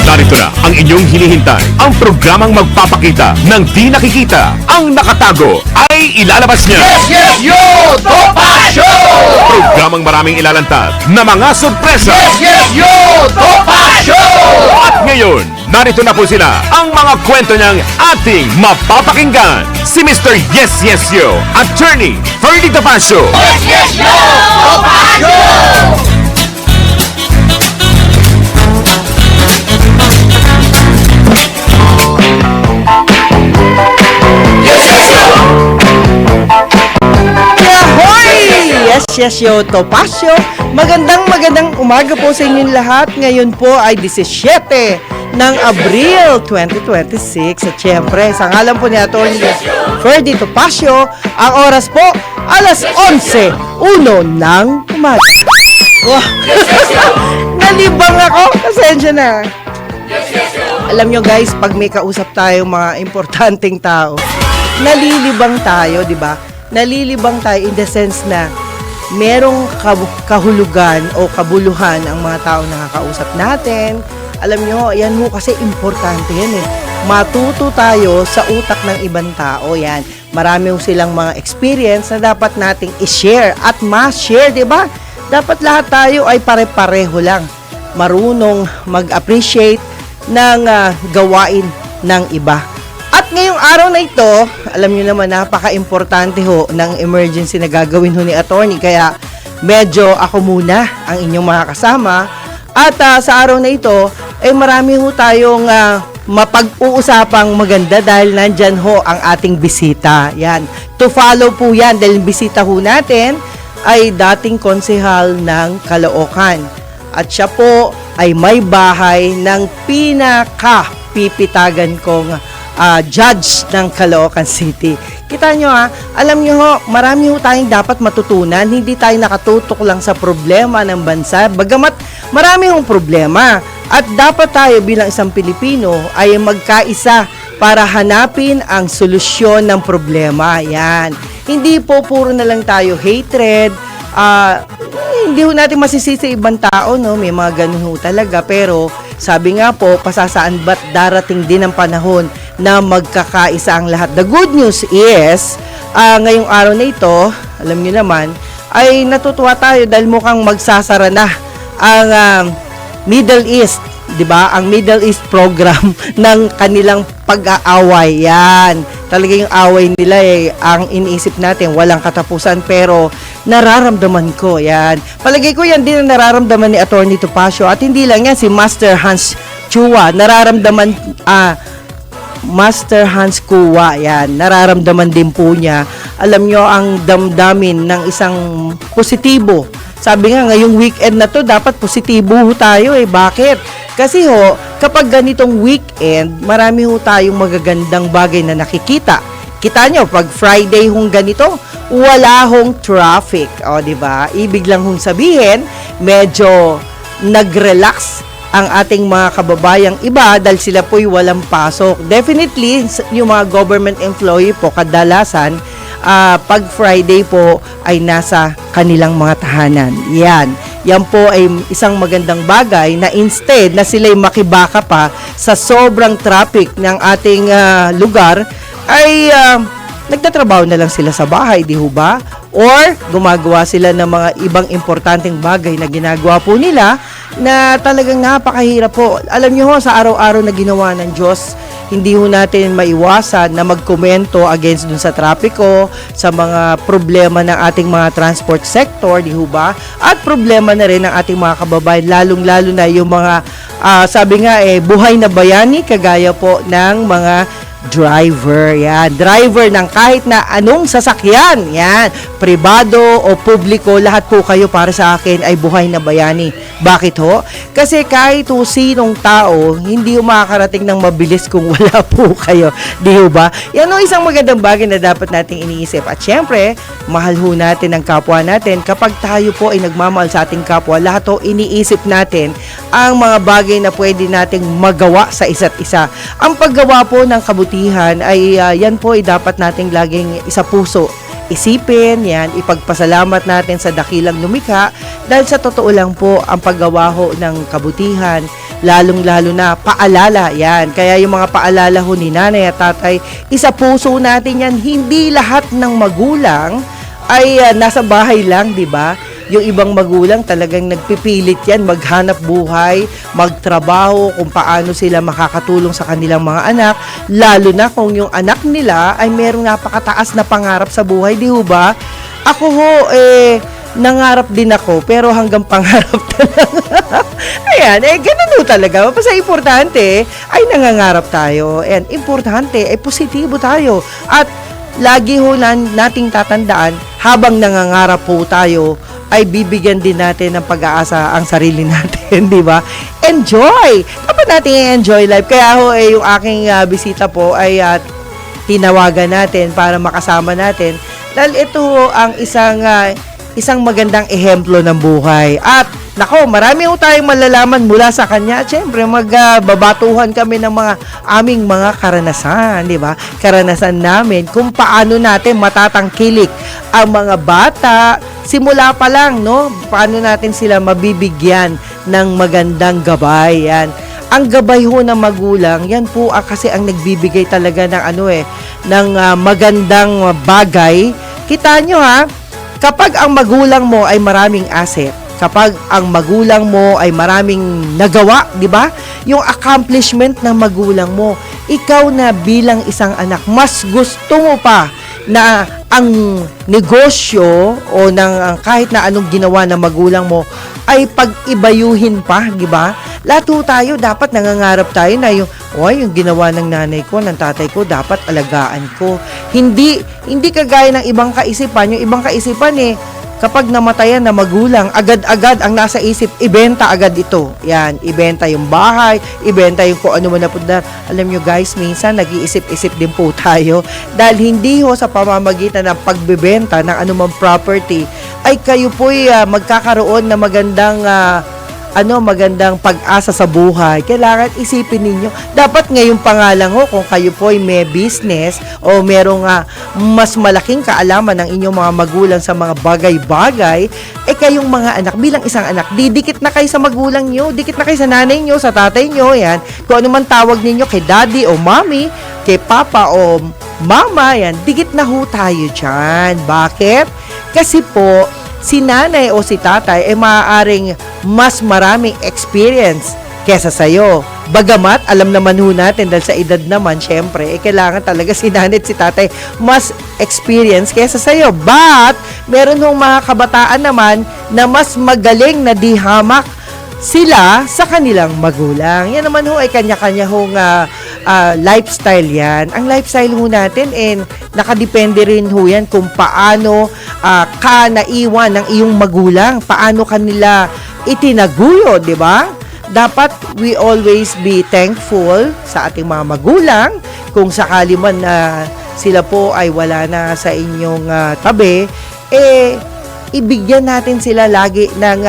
Narito na ang inyong hinihintay. Ang programang magpapakita ng di nakikita. Ang nakatago ay ilalabas niya. Yes, yo! Topacio! Programang maraming ilalantad na mga sorpresa. Yes, yo! Topacio! At ngayon, narito na po sila. Ang mga kwento niyang ating mapapakinggan. Si Mr. Yes, Yes, Yo, Attorney Ferdy Topacio. Yes, yo! Topacio! Yes, yo, Topacio. Magandang umaga po sa inyong lahat. Ngayon po ay 17 ng Abril 2026. At syempre, sa ngalan po ni Atty. Ferdy Topacio, ang oras po, alas 11:01 ng umaga. Wow. Nalibang ako. Pasensya na. Alam nyo guys, pag may kausap tayo mga importanteng tao, nalilibang tayo, di ba? Nalilibang tayo in the sense na merong kahulugan o kabuluhan ang mga tao na nakakausap natin. Alam nyo, yan ho kasi importante yan eh. Matuto tayo sa utak ng ibang tao yan. Marami ho silang mga experience na dapat nating i-share at ma-share, di ba? Dapat lahat tayo ay pare-pareho lang. Marunong mag-appreciate ng gawain ng iba. At ngayong araw na ito, alam niyo naman napaka-importante ho ng emergency na gagawin ho ni attorney. Kaya medyo ako muna ang inyong mga kasama. At sa araw na ito, ay marami ho tayong mapag-uusapang maganda dahil nandyan ho ang ating bisita. Yan. To follow po yan dahil bisita ho natin ay dating konsehal ng Caloocan. At siya po ay may bahay ng pinaka-pipitagan kong judge ng Caloocan City. Kita nyo alam nyo ho, marami ho tayong dapat matutunan. Hindi tayo nakatutok lang sa problema ng bansa. Bagamat marami hong problema. At dapat tayo bilang isang Pilipino ay magkaisa para hanapin ang solusyon ng problema. Yan. Hindi po puro na lang tayo hatred. Hindi ho natin masisisi ibang tao, no? May mga ganun ho talaga. Pero sabi nga po, pasasaan ba't darating din ang panahon na magkakaisa ang lahat. The good news is, ngayong araw na ito, alam niyo naman, ay natutuwa tayo dahil mukhang magsasara na ang Middle East, 'di ba? Ang Middle East program ng kanilang pag-aaway. Yan. Talaga yung away nila ang iniisip natin walang katapusan, pero nararamdaman ko yan. Palagay ko yan din ang nararamdaman ni Atty. Topacio, at hindi lang yan, si Master Hans Chua, nararamdaman Master Hans Kua, yan, nararamdaman din po niya. Alam nyo, ang damdamin ng isang positibo. Sabi nga, ngayong weekend na to, dapat positibo tayo Bakit? Kasi ho, kapag ganitong weekend, marami ho tayong magagandang bagay na nakikita. Kita nyo, pag Friday hong ganito, wala hong traffic. O, diba? Ibig lang hong sabihin, medyo nag-relax ang ating mga kababayang iba dahil sila po'y walang pasok. Definitely, yung mga government employee po, kadalasan, pag Friday po ay nasa kanilang mga tahanan. Yan po ay isang magandang bagay na instead na sila'y makibaka pa sa sobrang traffic ng ating lugar, ay nagtatrabaho na lang sila sa bahay, di ho ba? Or gumagawa sila ng mga ibang importanteng bagay na ginagawa po nila na talagang napakahirap po. Alam niyo ho, sa araw-araw na ginawa ng Diyos, hindi ho natin maiwasan na magkomento against dun sa trapiko, sa mga problema ng ating mga transport sector, di ho ba? At problema na rin ng ating mga kababayan, lalong-lalo na yung mga, sabi nga buhay na bayani, kagaya po ng mga driver. Driver ng kahit na anong sasakyan. Pribado o publiko, lahat po kayo para sa akin ay buhay na bayani. Bakit ho? Kasi kahit ho sinong tao, hindi ho makakarating ng mabilis kung wala po kayo. Di ho ba? Yan ho isang magandang bagay na dapat nating iniisip. At syempre, mahal ho natin ang kapwa natin. Kapag tayo po ay nagmamahal sa ating kapwa, lahat ho iniisip natin ang mga bagay na pwede nating magawa sa isa't isa. Ang paggawa po ng kabutihan ay yan po ay dapat nating laging isa puso isipin, ipagpasalamat natin sa dakilang lumikha dahil sa totoo lang po ang paggawa ho ng kabutihan lalong-lalo na paalala, yan. Kaya yung mga paalala ho ni nanay at tatay, isa puso natin yan. Hindi lahat ng magulang ay nasa bahay lang, di ba? Yung ibang magulang talagang nagpipilit yan, maghanap buhay, magtrabaho, kung paano sila makakatulong sa kanilang mga anak, lalo na kung yung anak nila ay merong napakataas na pangarap sa buhay, di ho ba? Ako ho, nangarap din ako, pero hanggang pangarap talaga. Ayan, ganun ho talaga. Basta importante ay nangangarap tayo. And importante ay positibo tayo. At lagi ho nating tatandaan, habang nangangarap po tayo, ay bibigyan din natin ng pag-aasa ang sarili natin, di ba? Enjoy! Dapat natin enjoy life. Kaya ho, yung aking bisita po ay tinawagan natin para makasama natin. Dahil ito ho ang isang magandang ehemplo ng buhay. At nako, marami ho tayong malalaman mula sa kanya. Siyempre, magbabatuhan kami ng mga aming mga karanasan, di ba? Karanasan namin kung paano natin matatangkilik ang mga bata simula pa lang, no? Paano natin sila mabibigyan ng magandang gabay. Yan. Ang gabay ho ng magulang, yan po kasi ang nagbibigay talaga ng ng magandang bagay. Kita nyo ha, kapag ang magulang mo ay maraming asset, kapag ang magulang mo ay maraming nagawa, di ba? Yung accomplishment ng magulang mo, ikaw na bilang isang anak, mas gusto mo pa na ang negosyo o kahit na anong ginawa ng magulang mo ay pag-ibayuhin pa, di ba? Lahat tayo dapat nangangarap tayo na yung ginawa ng nanay ko, ng tatay ko, dapat alagaan ko. Hindi kagaya ng ibang kaisipan. Yung ibang kaisipan kapag namatayan na magulang, agad-agad ang nasa isip, ibenta agad ito. Yan, ibenta yung bahay, ibenta yung kung ano man na pundar. Alam nyo guys, minsan nag-iisip-isip din po tayo dahil hindi ho sa pamamagitan ng pagbebenta ng anumang property ay kayo po'y magkakaroon na magandang pag-asa sa buhay. Kailangan isipin ninyo, dapat ngayon pangalan ho, kung kayo po ay may business o merong mas malaking kaalaman ng inyong mga magulang sa mga bagay-bagay, kayong mga anak, bilang isang anak, didikit na kayo sa magulang nyo, dikit na kayo sa nanay nyo, sa tatay nyo, yan. Kung ano man tawag ninyo, kay daddy o mommy, kay papa o mama, yan, dikit na ho tayo dyan. Bakit? Kasi po, si nanay o si tatay ay maaaring mas maraming experience kesa sa'yo. Bagamat, alam naman ho natin dahil sa edad naman, syempre, kailangan talaga si nanay at si tatay mas experience kesa sa'yo. But, meron hong mga kabataan naman na mas magaling na dihamak sila sa kanilang magulang. Yan naman ho ay kanya-kanya hong lifestyle yan. Ang lifestyle ho natin nakadepende rin ho yan kung paano ka naiwan ng iyong magulang, paano kanila itinaguyod, di ba? Dapat we always be thankful sa ating mga magulang kung sakali man na sila po ay wala na sa inyong tabi, ibigyan natin sila lagi ng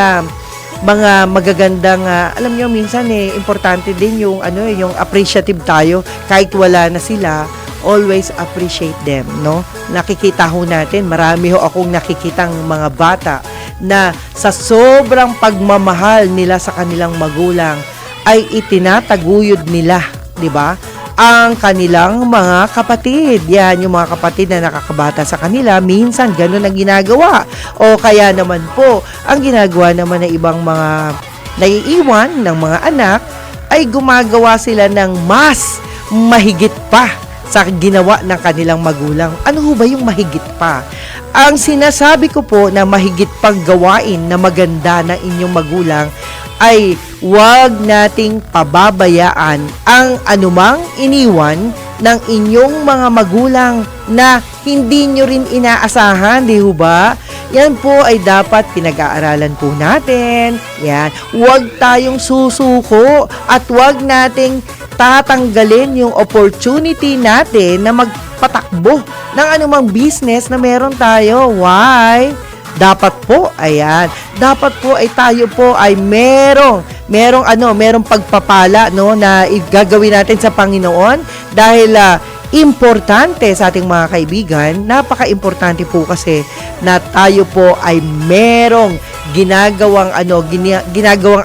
mga magagandang alam nyo minsan importante din yung yung appreciative tayo kahit wala na sila, always appreciate them, no? Nakikita ho natin, marami ho akong nakikitang mga bata na sa sobrang pagmamahal nila sa kanilang magulang ay itinataguyod nila, di ba? Ang kanilang mga kapatid. Yan, yung mga kapatid na nakakabata sa kanila, minsan ganun ang ginagawa. O kaya naman po, ang ginagawa naman ng ibang mga naiiwan ng mga anak ay gumagawa sila ng mas mahigit pa sa ginawa ng kanilang magulang. Ano ho ba yung mahigit pa? Ang sinasabi ko po na mahigit pang gawain na maganda ng inyong magulang ay huwag nating pababayaan ang anumang iniwan ng inyong mga magulang na hindi nyo rin inaasahan, di ho ba? Yan po ay dapat pinag-aaralan po natin. Yan. Huwag tayong susuko at huwag nating tatanggalin yung opportunity natin na magpatakbo ng anumang business na meron tayo. Why? Dapat po, ayan, dapat po ay tayo po ay merong pagpapala, no, na gagawin natin sa Panginoon dahil importante sa ating mga kaibigan, napaka-importante po kasi na tayo po ay merong ginagawang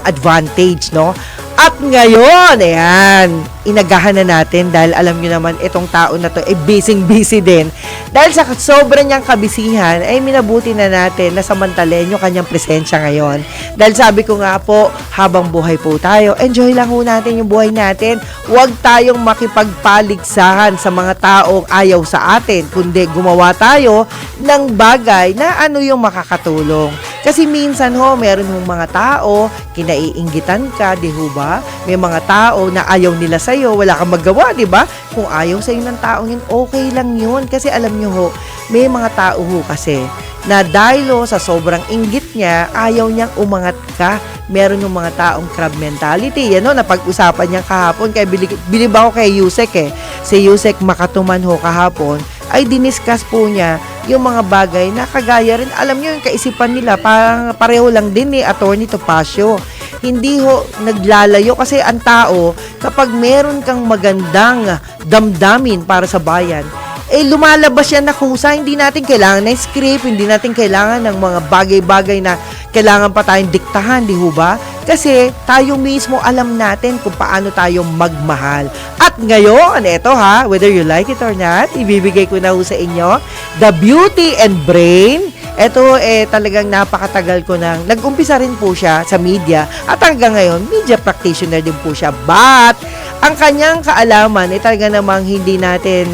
advantage, no? At ngayon, ayan, inagahan na natin dahil alam nyo naman itong tao na to ay busy din. Dahil sa sobrang niyang kabisihan, ay minabuti na natin na samantalahin yung kanyang presensya ngayon. Dahil sabi ko nga po, habang buhay po tayo, enjoy lang po natin yung buhay natin. Huwag tayong makipagpaligsahan sa mga taong ayaw sa atin, kundi gumawa tayo ng bagay na ano yung makakatulong. Kasi minsan meron hong mga tao, kinaiinggitan ka, di ho ba? May mga tao na ayaw nila sa'yo, wala kang magawa, di ba? Kung ayaw sa'yo ng taong yun, okay lang yun. Kasi alam nyo ho, may mga tao kasi na dahil sa sobrang inggit niya, ayaw niyang umangat ka. Meron yung mga taong crab mentality. Yan napag-usapan niya kahapon. Kaya bilib ako kay Yusek Si Yusek Makatuman kahapon, ay diniscuss po niya yung mga bagay na kagaya rin. Alam niyo yung kaisipan nila, parang pareho lang din ni Atty. Topacio. Hindi naglalayo kasi ang tao, kapag meron kang magandang damdamin para sa bayan, lumalabas yan na kusa. Hindi natin kailangan ng script, hindi natin kailangan ng mga bagay-bagay na kailangan pa tayong diktahan, di ho ba? Kasi tayo mismo alam natin kung paano tayo magmahal. At ngayon, eto whether you like it or not, ibibigay ko na ho sa inyo, The Beauty and Brain. Ito talagang napakatagal ko nang nag-umpisa rin po siya sa media at hanggang ngayon, media practitioner din po siya. But, ang kanyang kaalaman talaga namang hindi natin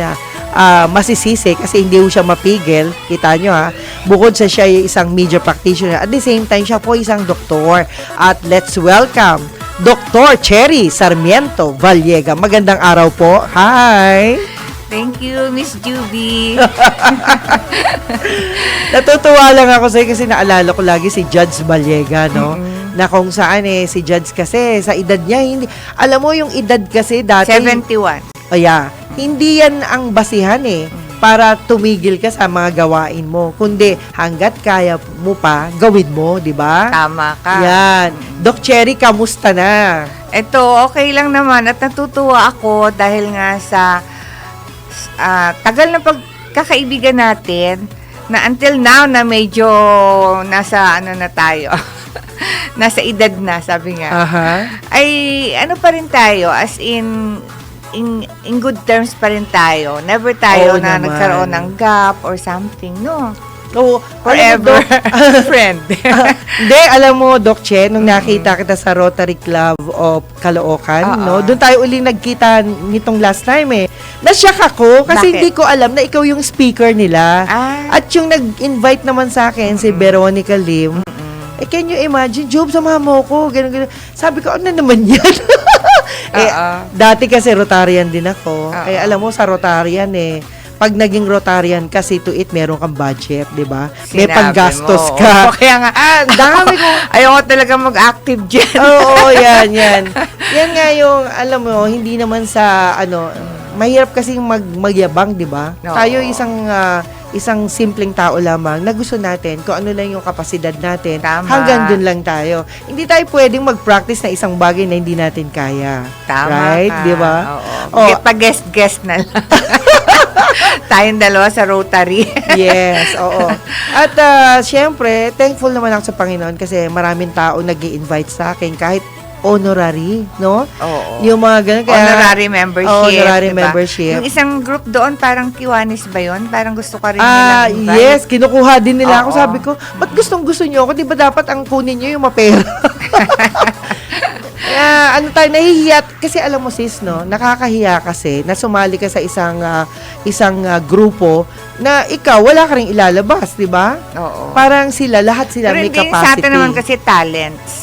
masisisi kasi hindi po siya mapigil. Kita nyo bukod sa siya isang media practitioner, at the same time, siya po isang doktor. At let's welcome Dr. Cherry Sarmiento Vallega. Magandang araw po. Hi! Thank you, Miss Juby. Natutuwa lang ako sa'yo kasi naalala ko lagi si Judge Vallega, no? Na kung saan si Judge kasi sa edad niya, hindi, alam mo yung edad kasi dati. 71. Oh yeah. Hindi yan ang basihan para tumigil ka sa mga gawain mo. Kundi hanggat kaya mo pa, gawin mo, di ba? Tama ka. Yan. Doc Cherry, kamusta na? Ito, okay lang naman at natutuwa ako dahil nga sa tagal na pagkakaibigan natin na until now na medyo nasa na tayo. Nasa edad na, sabi nga. Ay ano pa rin tayo, as in good terms pa rin tayo. Never tayo na naman. nagkaroon ng gap or something, no? So, Forever friend. Hindi, alam mo, Doc Che, nung nakita kita sa Rotary Club of Caloocan, no? Doon tayo uling nagkita nitong last time Nasyak ako kasi Bakit? hindi ko alam na ikaw yung speaker nila. At yung nag-invite naman sa akin, si Veronica Lim, can you imagine, Job, samahan mo ko, ganun. Sabi ko, ano naman yan? Dati kasi Rotarian din ako. Kaya alam mo, sa Rotarian pag naging Rotarian kasi to it, meron kang budget, di ba? May panggastos ka. Kaya nga, dami ko. Ayoko talaga mag-active dyan. Oo, yan. Yan nga yung, alam mo, hindi naman sa, mahirap kasi magyabang, di ba? No. Tayo isang simpleng tao lamang na gusto natin kung ano lang yung kapasidad natin. Tama. Hanggang dun lang tayo. Hindi tayo pwedeng mag-practice na isang bagay na hindi natin kaya. Tama right? ka. Di ba? Oo. Pag-guest na lang. Tayong dalawa sa Rotary. Yes, oo. At syempre, thankful naman ako sa Panginoon kasi maraming tao nag-i-invite sa akin kahit honorary, no? Oo. Yung mga ganun. Kaya, honorary membership. Honorary diba? membership. Yung isang group doon, parang Kiwanis ba yun? Parang gusto ka rin nilang invite. Yes, kinukuha din nila ako. Oo. Sabi ko, ba't gusto nyo ako? Di ba dapat ang kunin nyo yung mapera? Tayo, nahihiya. Kasi alam mo sis, no? Nakakahiya kasi na sumali ka sa isang grupo na ikaw, wala ka rin ilalabas, di ba? Oo. Parang lahat sila Pero may hindi capacity. sa atin naman kasi talents.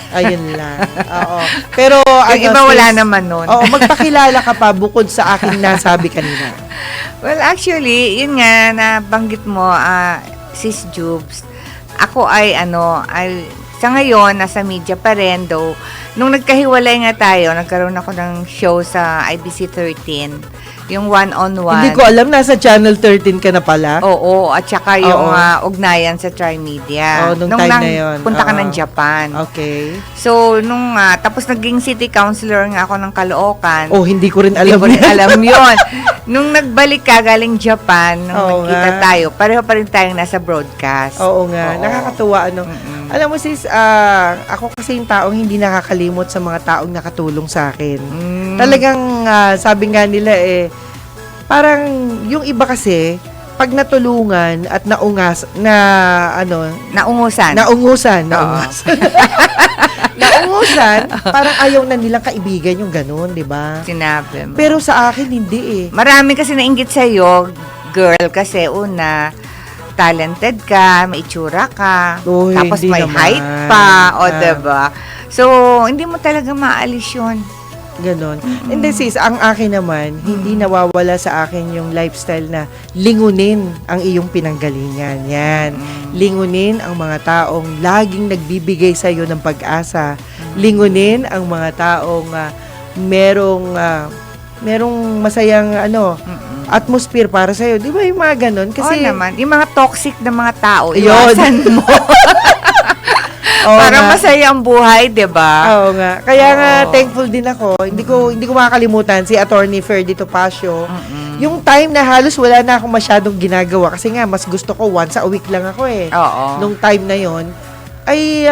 Ayun lang. Oo. Pero Yung iba sis, wala naman nun. Oo, magpakilala ka pa bukod sa aking nasabi kanina. Well, actually, yun nga, nabanggit mo, Sis Jubes, ako ay sa ngayon, nasa media pa rin, though, nung nagkahiwalay nga tayo, nagkaroon ako ng show sa IBC 13, yung one-on-one. Hindi ko alam, nasa Channel 13 ka na pala. Oo, at saka yung ugnayan sa Trimedia. Nung time na yun. Punta ka ng Japan. Okay. So, tapos naging city councilor nga ako ng Caloocan. Oh, hindi ko rin alam. Hindi ko rin alam yun. Nung nagbalik ka galing Japan, nung Oo nagkita nga. tayo, pareho pa rin tayong nasa broadcast. Oo nga. Oo. Nakakatuwa, Alam mo sis, ako kasi yung taong hindi nakakalimot sa mga taong nakatulong sa akin. Talagang sabi nga nila parang yung iba kasi pag natulungan at naungusan. Naungusan, parang ayaw na nilang kaibigan yung ganun, di ba? Sinabi mo. Pero sa akin, hindi Marami kasi nainggit sa'yo, girl, kasi una, talented ka, may itsura ka, Uy, tapos hindi may naman. height pa, diba? So, hindi mo talaga maalis yun. Ganon. And then sis, ang akin naman, hindi nawawala sa akin yung lifestyle na lingunin ang iyong pinanggalingan. Yan. Lingunin ang mga taong laging nagbibigay sa iyo ng pag-asa. Lingunin ang mga taong merong masayang atmosphere para sa iyo. Di ba yung mga ganon? Kasi naman, yung mga toxic na mga tao, Yun. iwasan mo. Para masaya ang buhay, 'di ba? Oo nga. Kaya nga thankful din ako. Hindi ko makakalimutan si Attorney Ferdy Topacio. Yung time na halos wala na akong masyadong ginagawa kasi nga mas gusto ko once a week lang ako Oo. Nung time na yon ay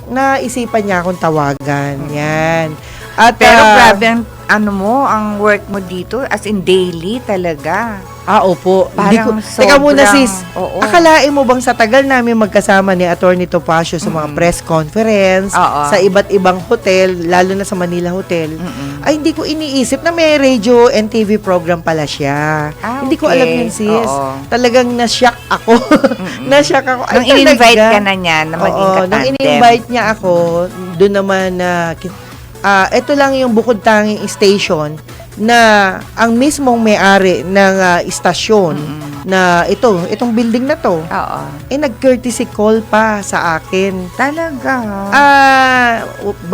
naisipan niya akong tawagan. Yan. At Pero grabe ang work mo dito, as in daily talaga. Opo. Parang Teka muna sobrang- sis. Oo. Akalain mo bang sa tagal namin magkasama ni Attorney Topacio sa mga press conference, Oo. sa iba't ibang hotel, lalo na sa Manila Hotel, ay hindi ko iniisip na may radio and TV program pala siya. Hindi ko okay. alam yun sis. Oo. Talagang na-shock ako. Na-shock ako. Nung in-invite ka na niya na maging Oo, nung katandem. in-invite niya ako, doon naman na ito lang yung bukod tanging station na ang mismong may-ari ng istasyon na itong building na to, Oo. nag-courtesy call pa sa akin. Talaga.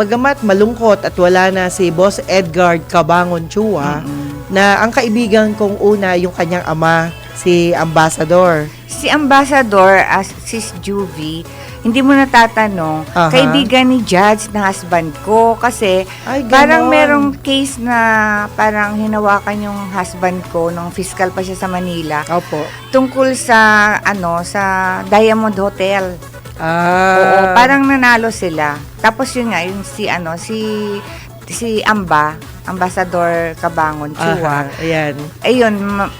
Bagamat malungkot at wala na si Boss Edgar Cabangon Chua, na ang kaibigan kong una yung kanyang ama, si Ambassador. Si Ambassador, Sis Juvie, hindi mo natatanong, Aha. kaibigan ni Judge na husband ko kasi Ay, ganon. parang merong case na parang hinawakan yung husband ko nung fiscal pa siya sa Manila Opo. tungkol sa sa Diamond Hotel. Oo, parang nanalo sila. Tapos yun nga, yung si Ambassador Cabangon Chua. Ayan. Ayun,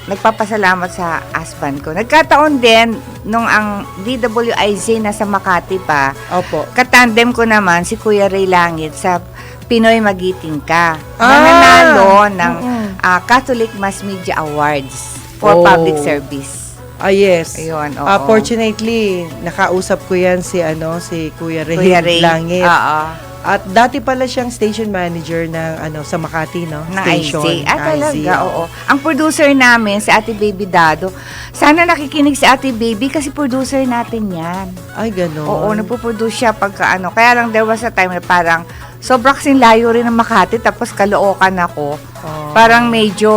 nagpapasalamat sa husband ko. Nagkataon din, nung ang DWIZ nasa Makati pa, Opo. katandem ko naman si Kuya Ray Langit sa Pinoy Magiting Ka. Na Ah! nanalo ng Catholic Mass Media Awards for Oh. public service. Yes. Ayun, oo. Fortunately, nakausap ko yan si Kuya Ray, Kuya Ray. Langit. Oo. At dati pala siyang station manager ng sa Makati, no? Ng Station. IZ. Talaga, IZ, oo. Ang producer namin, si Ate Baby Dado, sana nakikinig si Ate Baby kasi producer natin yan. Ay, gano'n. Oo, nagpo-produce siya pagka Kaya lang there was a time na parang sobrang kasing layo rin ng Makati tapos Caloocan ako. Oh. Parang medyo,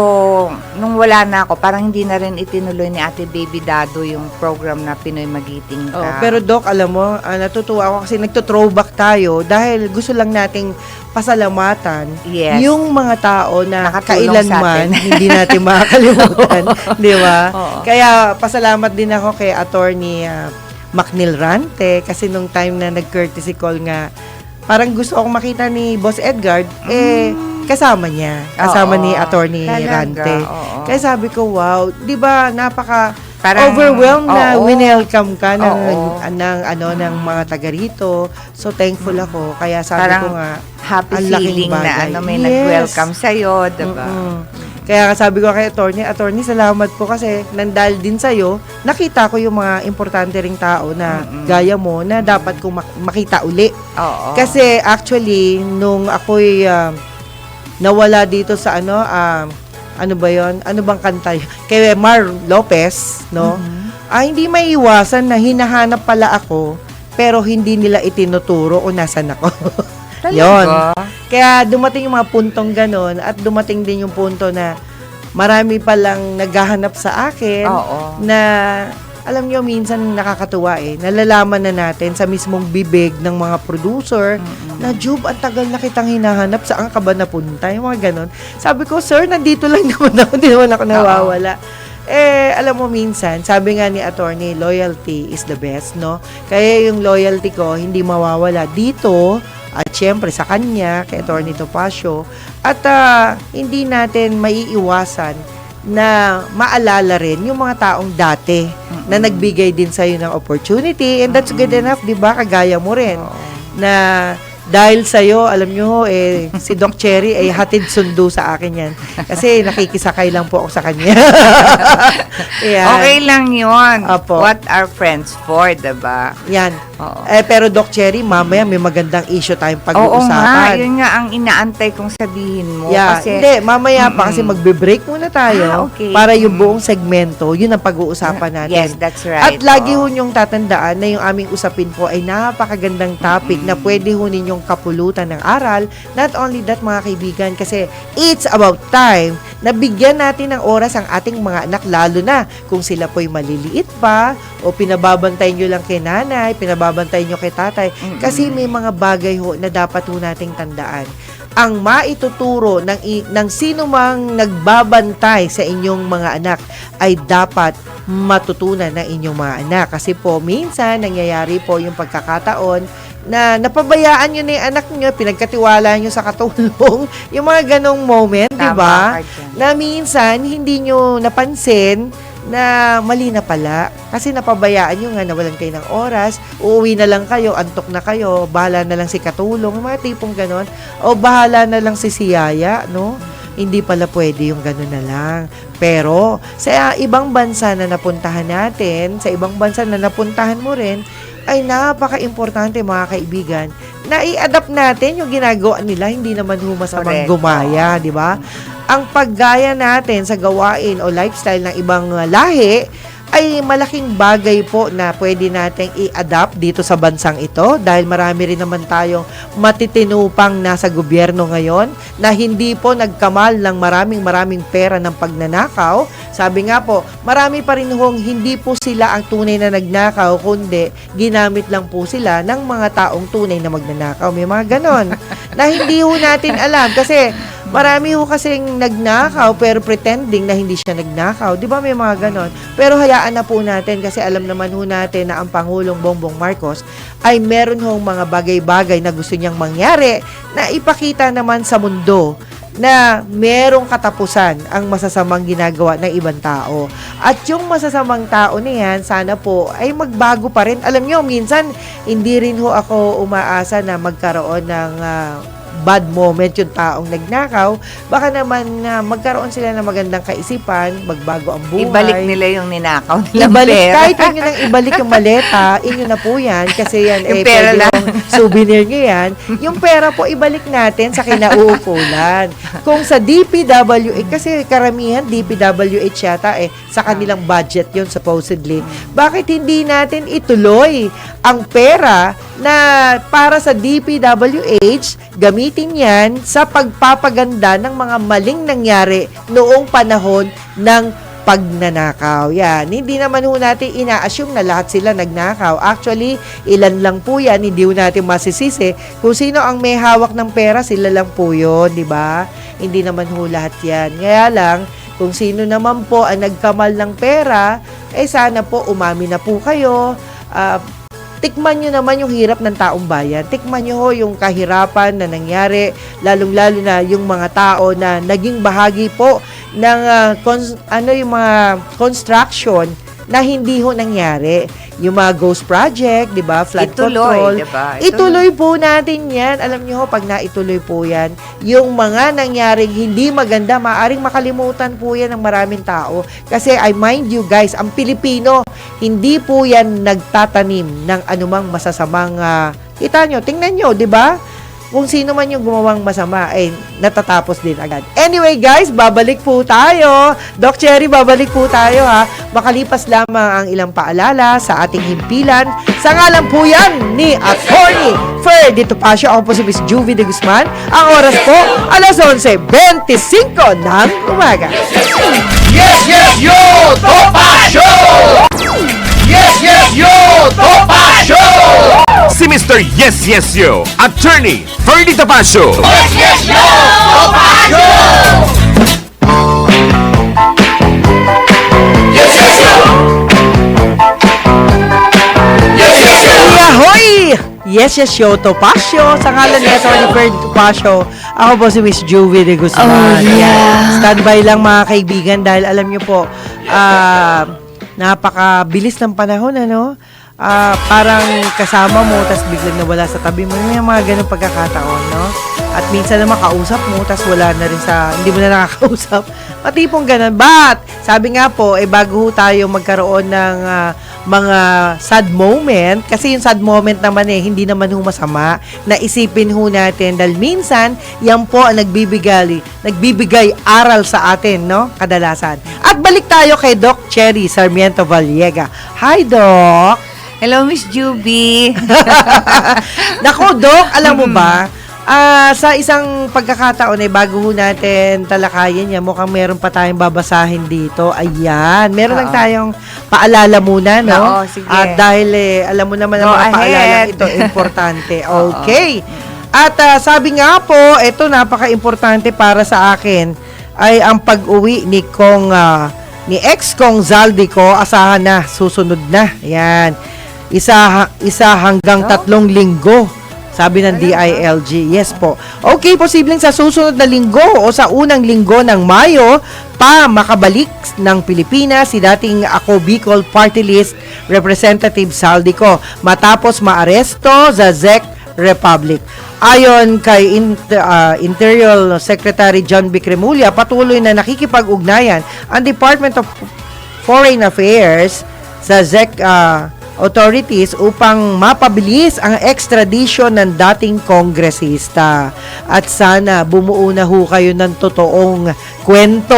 nung wala na ako, parang hindi na rin itinuloy ni Ate Baby Dado yung program na Pinoy Magiting Ka. Pero Doc, alam mo, natutuwa ako kasi nagto-throwback tayo dahil gusto lang nating pasalamatan Yes. yung mga tao na Nakatulong kailanman sa atin. hindi natin makakalimutan. Di ba? Oo. Kaya pasalamat din ako kay Attorney Macnil Rante kasi nung time na nag-courtesy call nga, parang gusto akong makita ni Boss Edgar, kasama niya. Kasama Oo. ni Attorney Talaga, Rante. oo. Kaya sabi ko, wow, di ba napaka Parang- overwhelmed na oo. winelcome ka ng, Oo. ng mga taga rito. So thankful ako. Kaya sabi Parang ko nga, happy ang laking feeling na bagay. may Yes. nag-welcome sa'yo, diba? Kaya sabi ko kay Attorney, salamat po kasi nandahil din sa'yo, nakita ko yung mga importante ring tao na gaya mo na dapat kong makita uli. Oo. Kasi actually, nung ako'y nawala dito sa ano ba yon? Ano bang kanta? Kay Mar Lopez, no? Hindi may iwasan na hinahanap pala ako, pero hindi nila itinuturo kung nasan ako. Talaga? Yon. Kaya dumating yung mga puntong ganon at dumating din yung punto na marami palang naghahanap sa akin Oo. na alam nyo, minsan nakakatuwa nalalaman na natin sa mismong bibig ng mga producer na Jub, ang tagal na kitang hinahanap, saan ka ba napunta? Yung mga ganon. Sabi ko, sir, nandito lang naman ako, hindi naman ako nawawala. Alam mo minsan, sabi nga ni attorney, loyalty is the best, no? Kaya yung loyalty ko, hindi mawawala dito, at syempre sa kanya, kay attorney Topacio, at hindi natin maiiwasan na maalala rin yung mga taong dati na nagbigay din sa'yo ng opportunity, and that's good enough, di ba? Kagaya mo rin, na dahil sa'yo, alam nyo, si Doc Cherry ay hatid sundo sa akin yan. Kasi nakikisakay lang po ako sa kanya. Yan. Okay lang yun. Opo. What are friends for, diba? Yan. Oo. Pero Doc Cherry, mamaya may magandang issue tayong Oo nga, pag-uusapan. yun nga ang inaantay kong sabihin mo. Yeah. Kasi, Hindi, mamaya pa kasi magbe-break muna tayo okay. para yung buong segmento, yun ang pag-uusapan natin. Yes, that's right. At lagi Oo. ho niyong tatandaan na yung aming usapin po ay napakagandang topic na pwede ho ninyong kapulutan ng aral. Not only that, mga kaibigan, kasi it's about time na bigyan natin ng oras ang ating mga anak, lalo na kung sila po'y maliliit pa o pinababantay nyo lang kay nanay, pinababantay nyo kay tatay. Kasi may mga bagay ho na dapat ho nating tandaan. Ang maituturo ng sino mang nagbabantay sa inyong mga anak ay dapat matutunan ng inyong mga anak. Kasi po, minsan, nangyayari po yung pagkakataon na napabayaan nyo na yung anak nyo, pinagkatiwala nyo sa katulong, yung mga ganong moment, di ba? Tama ka dyan. Na minsan, hindi nyo napansin na mali na pala. Kasi napabayaan nyo nga, nawalan kayo ng oras, uuwi na lang kayo, antok na kayo, bahala na lang si katulong, yung mga tipong ganon, o bahala na lang si siyaya, no? Hindi pala pwede yung gano'n na lang. Pero, sa ibang bansa na napuntahan natin, sa ibang bansa na napuntahan mo rin, ay napaka-importante mga kaibigan na i-adapt natin yung ginagawa nila, hindi naman humasamang Correct. gumaya, di ba? Ang paggaya natin sa gawain o lifestyle ng ibang lahi ay malaking bagay po na pwede nating i-adapt dito sa bansang ito dahil marami rin naman tayong matitinupang nasa gobyerno ngayon na hindi po nagkamal ng maraming pera ng pagnanakaw. Sabi nga po, marami pa rin hong hindi po sila ang tunay na nagnakaw, kundi ginamit lang po sila ng mga taong tunay na magnanakaw. May mga ganon na hindi ho natin alam kasi marami ho kasing nagnakaw pero pretending na hindi siya nagnakaw. Di ba may mga ganon? Pero hayaan na po natin kasi alam naman ho natin na ang Pangulong Bongbong Marcos ay meron hong mga bagay-bagay na gusto niyang mangyari na ipakita naman sa mundo na merong katapusan ang masasamang ginagawa ng ibang tao. At yung masasamang tao na yan, sana po ay magbago pa rin. Alam nyo, minsan hindi rin ho ako umaasa na magkaroon ng bad moment yung taong nagnakaw. Baka naman magkaroon sila ng magandang kaisipan, magbago ang buhay. Ibalik nila yung ninakaw nilang Ibalik, pera. kahit huwag nyo nang ibalik yung maleta, inyo na po yan. Kasi yan, Yung pera pwede lang. yung souvenir nyo yan. Yung pera po, ibalik natin sa kinauukulan. Kung sa DPWH, kasi karamihan DPWH yata sa kanilang budget yun supposedly. Bakit hindi natin ituloy ang pera na para sa DPWH, gamitin yan sa pagpapaganda ng mga maling nangyari noong panahon ng pagnanakaw. Yan. Hindi naman ho natin ina-assume na lahat sila nagnakaw. Actually, ilan lang po yan. Hindi ho natin masisisi. Kung sino ang may hawak ng pera, sila lang po yun. Di ba? Hindi naman ho lahat yan. Kaya lang, kung sino naman po ang nagkamal ng pera, sana po umami na po kayo. Tikman nyo naman yung hirap ng taong bayan. Tikman nyo ho yung kahirapan na nangyari, lalong-lalo na yung mga tao na naging bahagi po ng yung mga construction na hindi ho nangyari. Yung mga ghost project, di ba? Flood control. Diba? Ituloy po natin yan. Alam nyo ho, pag naituloy po yan, yung mga nangyaring hindi maganda, maaring makalimutan po yan ng maraming tao. Kasi I mind you guys, ang Pilipino, hindi po yan nagtatanim ng anumang masasamang, kita nyo, tingnan nyo, di ba? Kung sino man yung gumawang masama, natatapos din agad. Anyway guys, babalik po tayo. Doc Cherry, babalik po tayo ha. Makalipas lamang ang ilang paalala sa ating himpilan. Sa ngalan po yan ni Attorney Ferdy Topacio. Ako po si Miss Juvie de Guzman. Ang oras po, alas 11:25 ng umaga. Yes, yes, yo, Topacio! Yes, yes, yo, Topacio! Si Mr. Yes Yes Yo, Attorney Ferdy Topacio. Yes, yes, yo, Topacio! Yes, yes, Show Topacio. Sa ngalan ni Atty. Ferd Topacio, ako po si Miss Juvie de Guzman. Ayan. Standby lang mga kaibigan dahil alam niyo po, napakabilis ng panahon, ano? Parang kasama mo, tas biglang nawala sa tabi mo. May mga ganun pagkakataon, no? At minsan naman kausap mo, tas wala na rin hindi mo na nakakausap. Matipong ganun. But, sabi nga po, bago tayo magkaroon ng mga sad moment, kasi yung sad moment naman hindi naman masama, na isipin natin dahil minsan, yan po ang nagbibigay aral sa atin, no? Kadalasan. At balik tayo kay Doc Cherry Sarmiento Vallega. Hi, Doc! Hello, Miss Juby. Nako, Doc, alam mo ba, sa isang pagkakataon bago natin talakayin yan, mukhang meron pa tayong babasahin dito. Ayan, meron lang tayong paalala muna, no? Oo, sige. At dahil alam mo naman ang mga paalala ito, importante. Okay. At sabi nga po, ito napaka-importante para sa akin ay ang pag-uwi ni ex-Kong Zaldico. Asahan na, susunod na. Ayan. Isa hanggang 3 linggo. Sabi ng DILG. Yes po. Okay, posibleng sa susunod na linggo o sa unang linggo ng Mayo pa makabalik ng Pilipinas si dating Ako Bicol Party List Representative Zaldico matapos maaresto sa Czech Republic. Ayon kay Interior Secretary John B. Cremulya, patuloy na nakikipag-ugnayan ang Department of Foreign Affairs sa Czech authorities upang mapabilis ang extradition ng dating kongresista. At sana bumuo na kayo ng totoong kwento.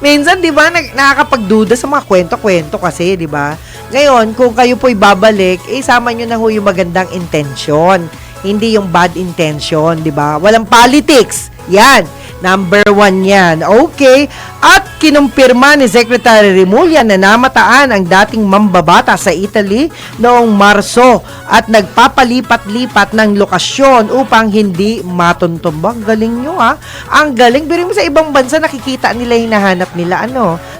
Minsan, di ba, nakakapagduda sa mga kwento-kwento kasi, di ba? Ngayon, kung kayo po'y babalik, sama nyo na yung magandang intention. Hindi yung bad intention, di ba? Walang politics. Yan. Number 1 yan. Okay. At kinumpirma ni Secretary Remulla na namataan ang dating mambabata sa Italy noong Marso at nagpapalipat-lipat ng lokasyon upang hindi matuntumbang. Galing nyo, ha? Ang galing. Pero sa ibang bansa nakikita nila, hinahanap nila.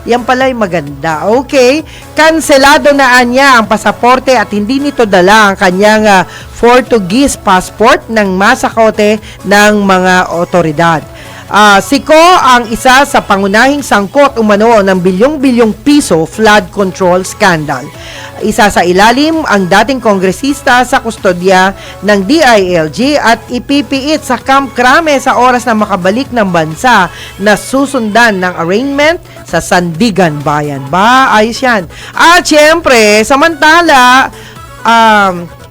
Yan pala yung maganda. Okay. Kanselado na niya ang pasaporte at hindi nito dala ang kanyang Portuguese passport ng masakote ng mga otoridad. Si Ko ang isa sa pangunahing sangkot umano ng bilyong-bilyong piso flood control scandal. Isa sa ilalim ang dating kongresista sa kustodya ng DILG at ipipiit sa Camp Crame sa oras na makabalik ng bansa na susundan ng arraignment sa Sandigan Bayan. Ayos yan. At syempre, samantala,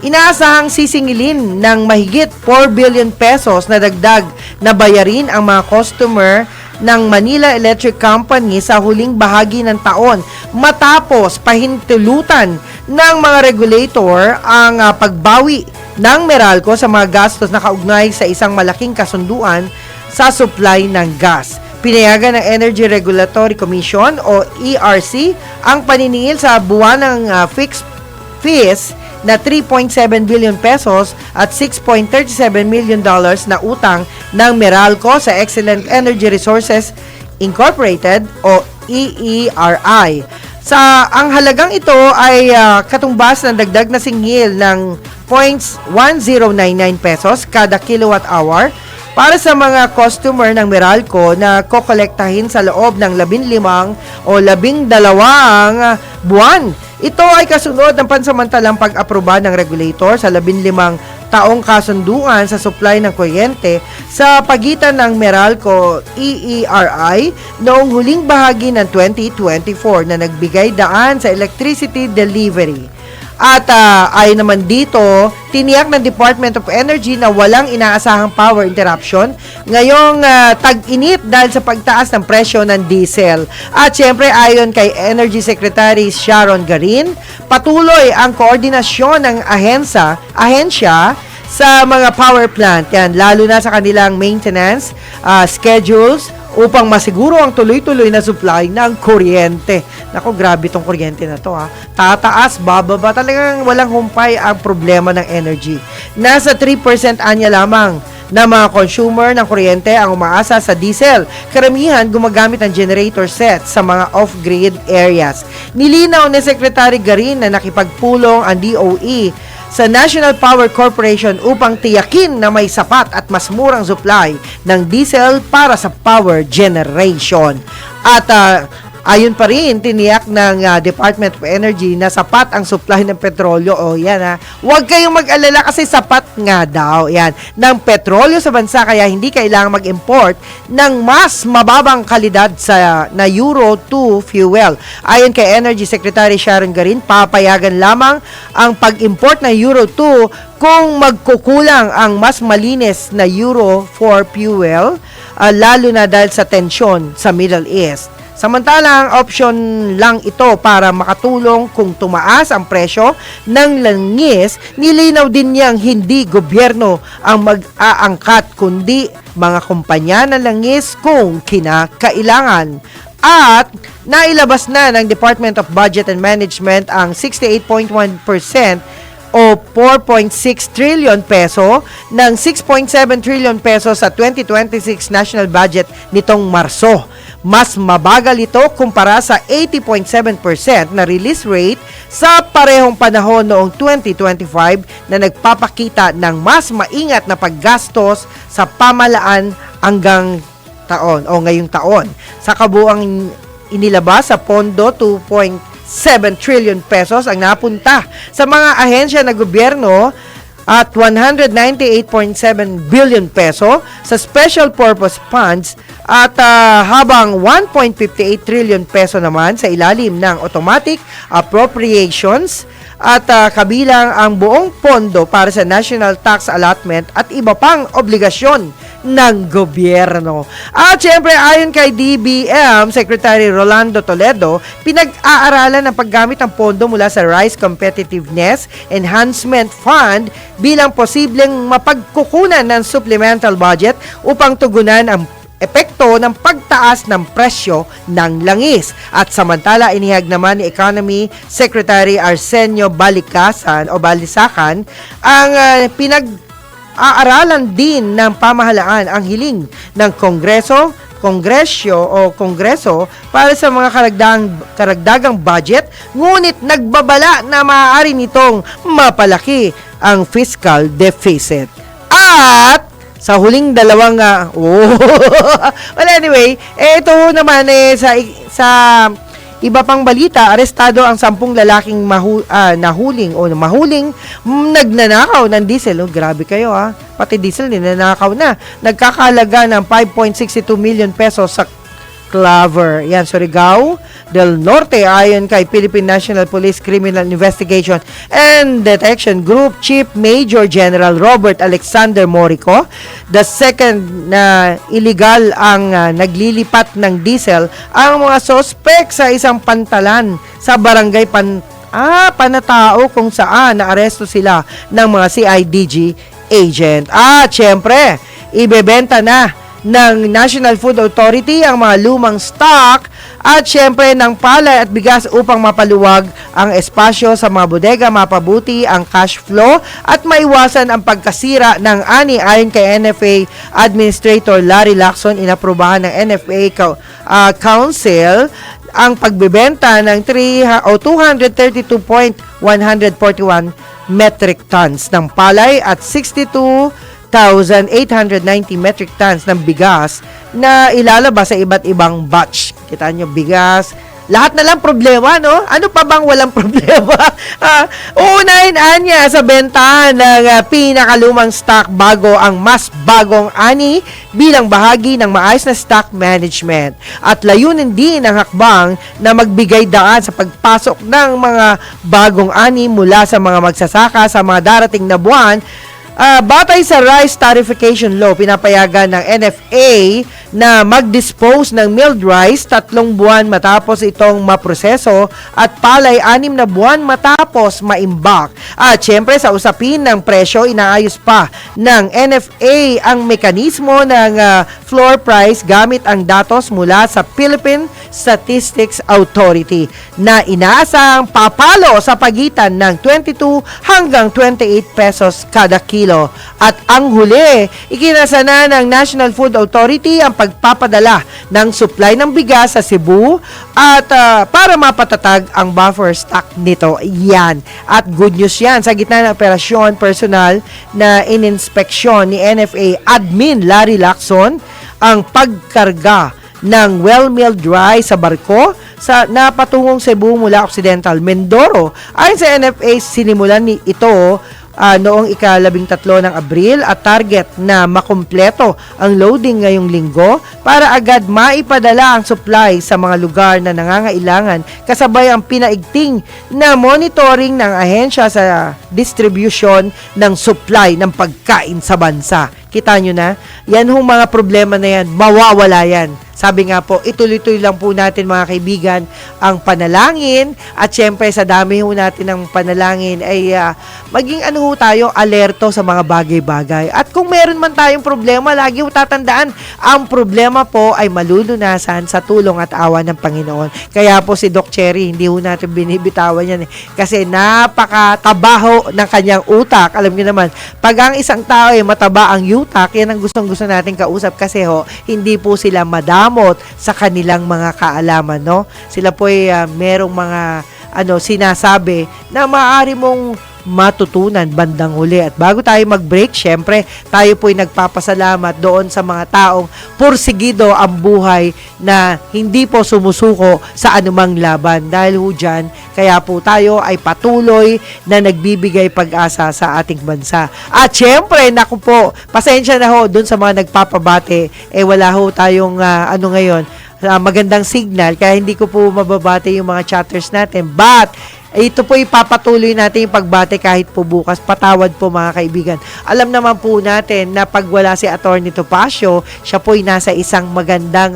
inaasahang sisingilin ng mahigit 4 billion pesos na dagdag na bayarin ang mga customer ng Manila Electric Company sa huling bahagi ng taon matapos pahintulutan ng mga regulator ang pagbawi ng Meralco sa mga gastos na kaugnay sa isang malaking kasunduan sa supply ng gas. Pinayagan ng Energy Regulatory Commission o ERC ang paniningil sa buwan ng fixed fees na 3.7 billion pesos at 6.37 million dollars na utang ng Meralco sa Excellent Energy Resources Incorporated o EERI. Ang halagang ito ay katumbas ng dagdag na singil ng 0.1099 pesos kada kilowatt hour para sa mga customer ng Meralco na kokolektahin sa loob ng 15 o 12 buwan. Ito ay kasunod ng pansamantalang pag-aproba ng regulator sa 15 taong kasunduan sa supply ng kuryente sa pagitan ng Meralco EERI noong huling bahagi ng 2024 na nagbigay daan sa electricity delivery. At ayon naman dito, tiniyak ng Department of Energy na walang inaasahang power interruption ngayong tag-init dahil sa pagtaas ng presyo ng diesel. At syempre, ayon kay Energy Secretary Sharon Garin, patuloy ang koordinasyon ng ahensya sa mga power plant, yan, lalo na sa kanilang maintenance schedules upang masiguro ang tuloy-tuloy na supply ng kuryente. Nako, grabe tong kuryente na to, ha. Tataas, bababa, talagang walang humpay ang problema ng energy. Nasa 3% anya lamang na mga consumer ng kuryente ang umaasa sa diesel. Karamihan gumagamit ng generator set sa mga off-grid areas. Nilinaw ni Secretary Garin na nakipagpulong ang DOE sa National Power Corporation upang tiyakin na may sapat at mas murang supply ng diesel para sa power generation. At ayon pa rin, tiniyak ng Department of Energy na sapat ang supply ng petrolyo. O yan ha, huwag kayong mag-alala kasi sapat nga daw yan ng petrolyo sa bansa, kaya hindi kailangang mag-import ng mas mababang kalidad na Euro 2 fuel. Ayon kay Energy Secretary Sharon Garin, papayagan lamang ang pag-import ng Euro 2 kung magkukulang ang mas malinis na Euro 4 fuel, lalo na dahil sa tensyon sa Middle East. Samantalang option lang ito para makatulong kung tumaas ang presyo ng langis. Nilinaw din niyang hindi gobyerno ang mag-aangkat kundi mga kumpanya ng langis kung kinakailangan. At nailabas na ng Department of Budget and Management ang 68.1% o 4.6 trillion peso ng 6.7 trillion peso sa 2026 national budget nitong Marso. Mas mabagal ito kumpara sa 80.7% na release rate sa parehong panahon noong 2025 na nagpapakita ng mas maingat na paggastos sa pamahalaan hanggang taon o ngayong taon. Sa kabuuang inilabas sa pondo, 2.7 trillion pesos ang napunta sa mga ahensya ng gobyerno at 198.7 billion peso sa special purpose funds at habang 1.58 trillion peso naman sa ilalim ng automatic appropriations at kabilang ang buong pondo para sa national tax allotment at iba pang obligasyon ng gobyerno. At syempre, ayon kay DBM Secretary Rolando Toledo, pinag-aaralan ang paggamit ng pondo mula sa Rice Competitiveness Enhancement Fund bilang posibleng mapagkukunan ng supplemental budget upang tugunan ang epekto ng pagtaas ng presyo ng langis. At samantala, inihag naman ni Economy Secretary Arsenio Balisacan ang pinag-aaralan din ng pamahalaan ang hiling ng Kongreso para sa mga karagdagang budget, ngunit nagbabala na maaari nitong mapalaki ang fiscal deficit. At sa huling dalawang well anyway, ito naman sa iba pang balita, arestado ang 10 lalaking mahuling nagnanakaw ng diesel. Grabe kayo pati diesel ninanakaw na. Nagkakalaga ng 5.62 million pesos sa Claver. Yan, Surigao del Norte, ayon kay Philippine National Police Criminal Investigation and Detection Group Chief Major General Robert Alexander Morico. The second na illegal ang naglilipat ng diesel ang mga sospek sa isang pantalan sa barangay Panatao kung saan naaresto sila ng mga CIDG agent. At syempre, ibebenta na ng National Food Authority ang mga lumang stock at syempre ng palay at bigas upang mapaluwag ang espasyo sa mga bodega, mapabuti ang cash flow at maiwasan ang pagkasira ng ani. Ayon kay NFA Administrator Larry Lacson, inaprubahan ng NFA Council ang pagbebenta ng 232.141 metric tons ng palay at 62,890 metric tons ng bigas na ilalabas sa iba't ibang batch. Kita nyo, bigas, lahat na lang problema, no? Ano pa bang walang problema? Uunahin anya sa benta ng pinakalumang stock bago ang mas bagong ani bilang bahagi ng maayos na stock management. At layunin din ang hakbang na magbigay daan sa pagpasok ng mga bagong ani mula sa mga magsasaka sa mga darating na buwan. Batay sa Rice Tarification Law, pinapayagan ng NFA na mag-dispose ng milled rice 3 buwan matapos itong maproseso at palay 6 na buwan matapos maimbak. At syempre sa usapin ng presyo, inaayos pa ng NFA ang mekanismo ng floor price gamit ang datos mula sa Philippine Statistics Authority na inaasang papalo sa pagitan ng 22 hanggang 28 pesos kada kilo kilo. At ang huli, ikinasa na ng National Food Authority ang pagpapadala ng supply ng bigas sa Cebu at para mapatatag ang buffer stock nito. Yan. At good news yan, sa gitna ng operasyon personal na ininspeksyon ni NFA Admin Larry Lacson ang pagkarga ng well-milled rice sa barko sa napatungong Cebu mula Occidental Mindoro. Ayon sa NFA, sinimulan ni ito noong ika-13 ng Abril at target na makumpleto ang loading ngayong linggo para agad maipadala ang supply sa mga lugar na nangangailangan kasabay ang pinaigting na monitoring ng ahensya sa distribution ng supply ng pagkain sa bansa. Kita nyo na? Yan hong mga problema na yan, mawawala yan. Sabi nga po, ituloy-tuloy lang po natin mga kaibigan ang panalangin at syempre sa dami ho natin ng panalangin ay maging ano ho tayo, alerto sa mga bagay-bagay. At kung meron man tayong problema, lagi ho tatandaan, ang problema po ay malulunasan sa tulong at awa ng Panginoon. Kaya po si Doc Cherry, hindi ho natin binibitawan yan kasi napakatabaho ng kanyang utak. Alam niyo naman, pag ang isang tao ay mataba ang utak, yan ang gustong-gusto natin kausap kasi ho, hindi po sila madamot sa kanilang mga kaalaman, no? Sila po ay merong mga sinasabi na maaari mong matutunan bandang huli. At bago tayo mag-break, syempre, tayo po ay nagpapasalamat doon sa mga taong pursigido ang buhay na hindi po sumusuko sa anumang laban. Dahil ho dyan, kaya po tayo ay patuloy na nagbibigay pag-asa sa ating bansa. At syempre, naku po, pasensya na ho doon sa mga nagpapabate, wala ho tayong ngayon, magandang signal, kaya hindi ko po mababate yung mga chatters natin. But, ito po ipapatuloy natin yung pagbate kahit po bukas. Patawad po mga kaibigan. Alam naman po natin na pag wala si Atty. Topacio, siya po ay nasa isang magandang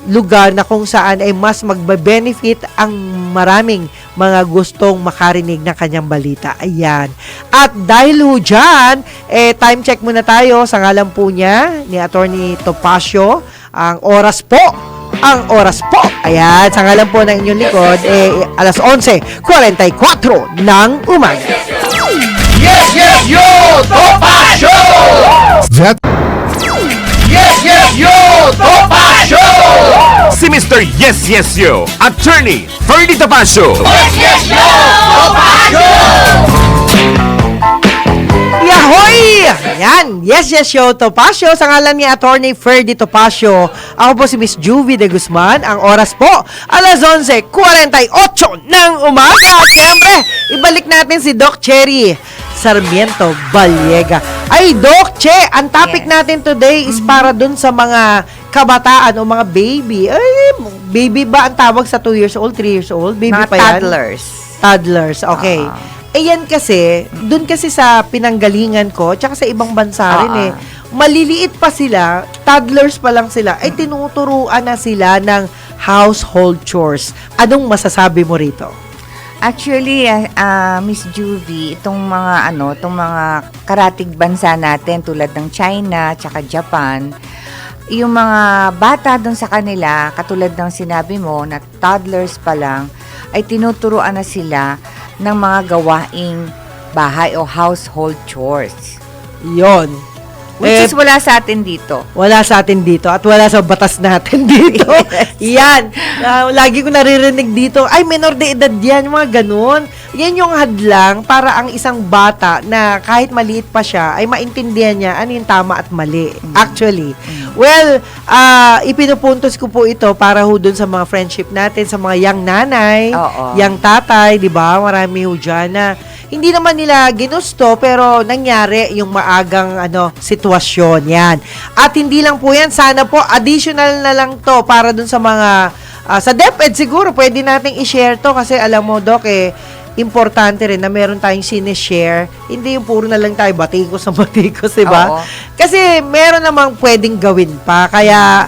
lugar na kung saan ay mas magbe-benefit ang maraming mga gustong makarinig ng kanyang balita. Ayan. At dahil ho dyan, time check muna tayo sa ngalan po niya ni Atty. Topacio. Ang oras po, ayan, sa ngalan po ng inyong likod, alas 11:44 ng umaga. Yes, yes, yo! Topacio! Yes, yes, yo! Topacio! Si Mr. Yes Yes Yo, Attorney Ferdy Topacio. Yes, yes, yo! Topacio! Yahoy! Yan, Yes Yes Yo Topacio sa ngalan ni Attorney Ferdy Topacio. Ako po si Miss Juvie de Guzman. Ang oras po, alas 11:48 ng umaga. At siyempre, ibalik natin si Doc Cherry Sarmiento Baliega. Ay, Doc Che, ang topic natin today is para dun sa mga kabataan o mga baby. Ay, baby ba ang tawag sa 2 years old, 3 years old? Baby Mga pa yan? toddlers. Toddlers, okay. Yan kasi, dun kasi sa pinanggalingan ko, tsaka sa ibang bansa rin maliliit pa sila, toddlers pa lang sila, ay tinuturuan na sila ng household chores. Anong masasabi mo rito? Actually, Miss Juvie, itong mga karatig bansa natin tulad ng China, tsaka Japan, yung mga bata doon sa kanila, katulad ng sinabi mo, na toddlers pa lang, ay tinuturuan na sila ng mga gawaing bahay o household chores. Yon. Which is wala sa atin dito. Wala sa atin dito at wala sa batas natin dito. Yan. Lagi ko naririnig dito, ay, menor de edad yan, mga ganun. Yan yung hadlang para ang isang bata na kahit maliit pa siya, ay maintindihan niya ano yung tama at mali. Actually. Well, ipinupuntos ko po ito para ho dun sa mga friendship natin, sa mga young nanay, young tatay, di ba? Marami ho dyan na hindi naman nila ginusto pero nangyari yung maagang sitwasyon yan. At hindi lang po yan, sana po additional na lang to para dun sa mga sa DepEd siguro pwede nating i-share to kasi alam mo Doc importante rin na meron tayong sinishare. Hindi yung puro na lang tayo batikos sa batikos, diba? Kasi meron namang pwedeng gawin pa. Kaya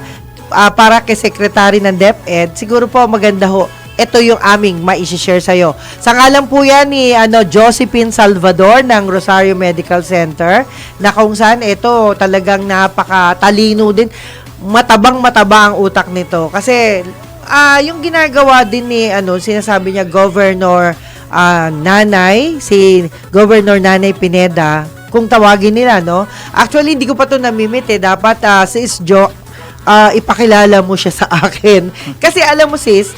para kay Secretary ng DepEd, siguro po maganda ho ito yung aming ma-share sa'yo. Sa ngalan po yan ni Josephine Salvador ng Rosario Medical Center na kung saan ito talagang napakatalino din. Matabang-mataba ang utak nito. Kasi yung ginagawa din ni sinasabi niya Governor nanay, si Governor Nanay Pineda, kung tawagin nila, no? Actually, hindi ko pa ito namimit eh. Dapat, sis Jo, ipakilala mo siya sa akin. Kasi alam mo sis,